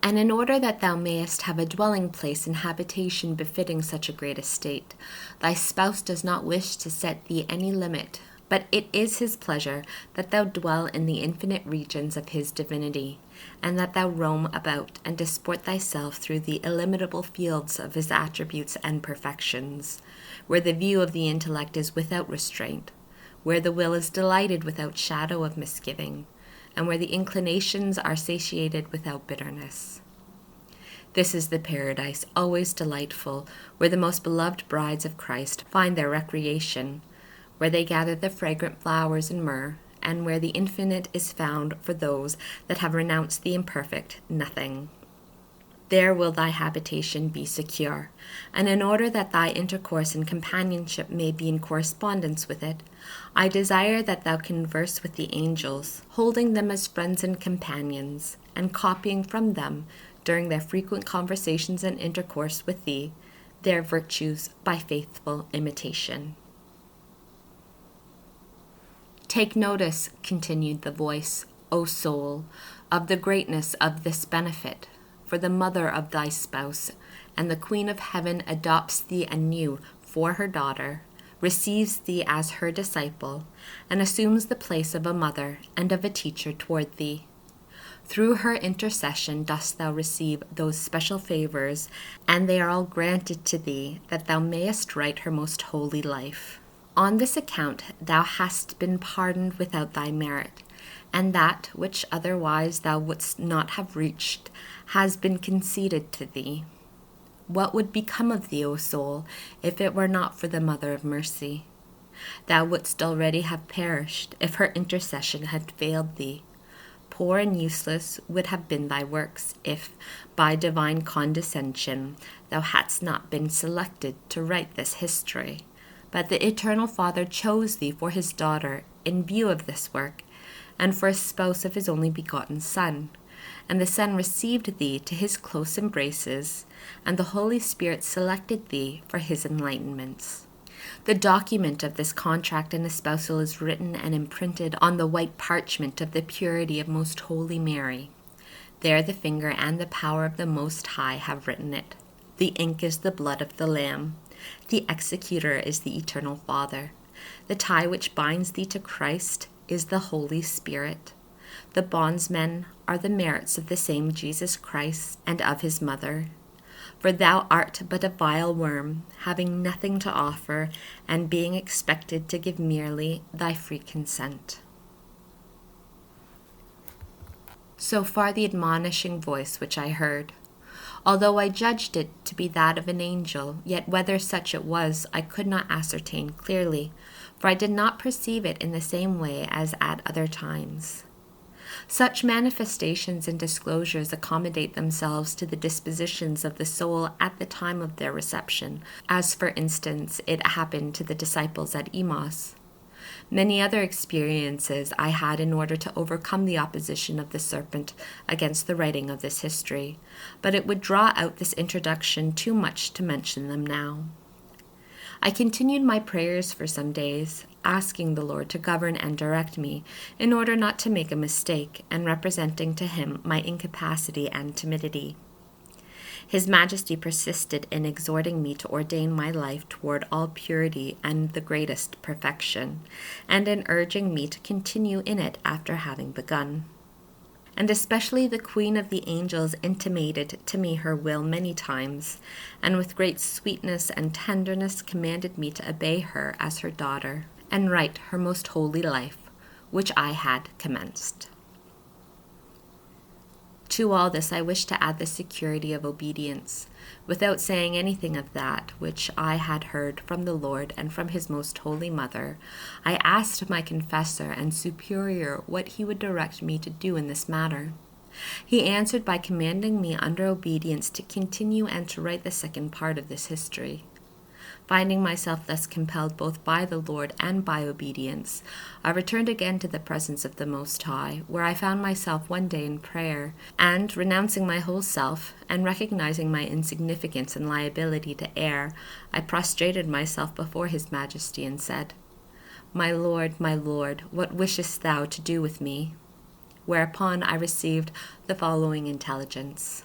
And in order that thou mayest have a dwelling place and habitation befitting such a great estate, thy spouse does not wish to set thee any limit, but it is his pleasure that thou dwell in the infinite regions of his divinity, and that thou roam about and disport thyself through the illimitable fields of his attributes and perfections, where the view of the intellect is without restraint, where the will is delighted without shadow of misgiving, and where the inclinations are satiated without bitterness. This is the paradise, always delightful, where the most beloved brides of Christ find their recreation, where they gather the fragrant flowers and myrrh, and where the infinite is found for those that have renounced the imperfect nothing. There will thy habitation be secure, and in order that thy intercourse and companionship may be in correspondence with it, I desire that thou converse with the angels, holding them as friends and companions, and copying from them, during their frequent conversations and intercourse with thee, their virtues by faithful imitation. Take notice, continued the voice, O soul, of the greatness of this benefit, for the mother of thy spouse, and the Queen of Heaven adopts thee anew for her daughter, receives thee as her disciple, and assumes the place of a mother and of a teacher toward thee. Through her intercession dost thou receive those special favors, and they are all granted to thee, that thou mayest write her most holy life. On this account thou hast been pardoned without thy merit, and that which otherwise thou wouldst not have reached has been conceded to thee. What would become of thee, O soul, if it were not for the Mother of Mercy? Thou wouldst already have perished if her intercession had failed thee. Poor and useless would have been thy works if, by divine condescension, thou hadst not been selected to write this history. But the Eternal Father chose thee for his daughter in view of this work, and for a spouse of his only begotten Son. And the Son received thee to his close embraces, and the Holy Spirit selected thee for his enlightenments. The document of this contract and espousal is written and imprinted on the white parchment of the purity of Most Holy Mary. There the finger and the power of the Most High have written it. The ink is the blood of the Lamb. The executor is the Eternal Father. The tie which binds thee to Christ is the Holy Spirit. The bondsmen are the merits of the same Jesus Christ and of his mother. For thou art but a vile worm, having nothing to offer, and being expected to give merely thy free consent. So far the admonishing voice which I heard. Although I judged it to be that of an angel, yet whether such it was I could not ascertain clearly, for I did not perceive it in the same way as at other times. Such manifestations and disclosures accommodate themselves to the dispositions of the soul at the time of their reception, as for instance it happened to the disciples at Emmaus. Many other experiences I had in order to overcome the opposition of the serpent against the writing of this history, but it would draw out this introduction too much to mention them now. I continued my prayers for some days, asking the Lord to govern and direct me, in order not to make a mistake, and representing to him my incapacity and timidity. His Majesty persisted in exhorting me to ordain my life toward all purity and the greatest perfection, and in urging me to continue in it after having begun. And especially the Queen of the Angels intimated to me her will many times, and with great sweetness and tenderness commanded me to obey her as her daughter, and write her most holy life, which I had commenced. To all this I wish to add the security of obedience, without saying anything of that which I had heard from the Lord and from his most holy mother. I asked my confessor and superior what he would direct me to do in this matter. He answered by commanding me under obedience to continue and to write the second part of this history. Finding myself thus compelled both by the Lord and by obedience, I returned again to the presence of the Most High, where I found myself one day in prayer, and, renouncing my whole self, and recognizing my insignificance and liability to err, I prostrated myself before his Majesty and said, my Lord, what wishest thou to do with me?" Whereupon I received the following intelligence.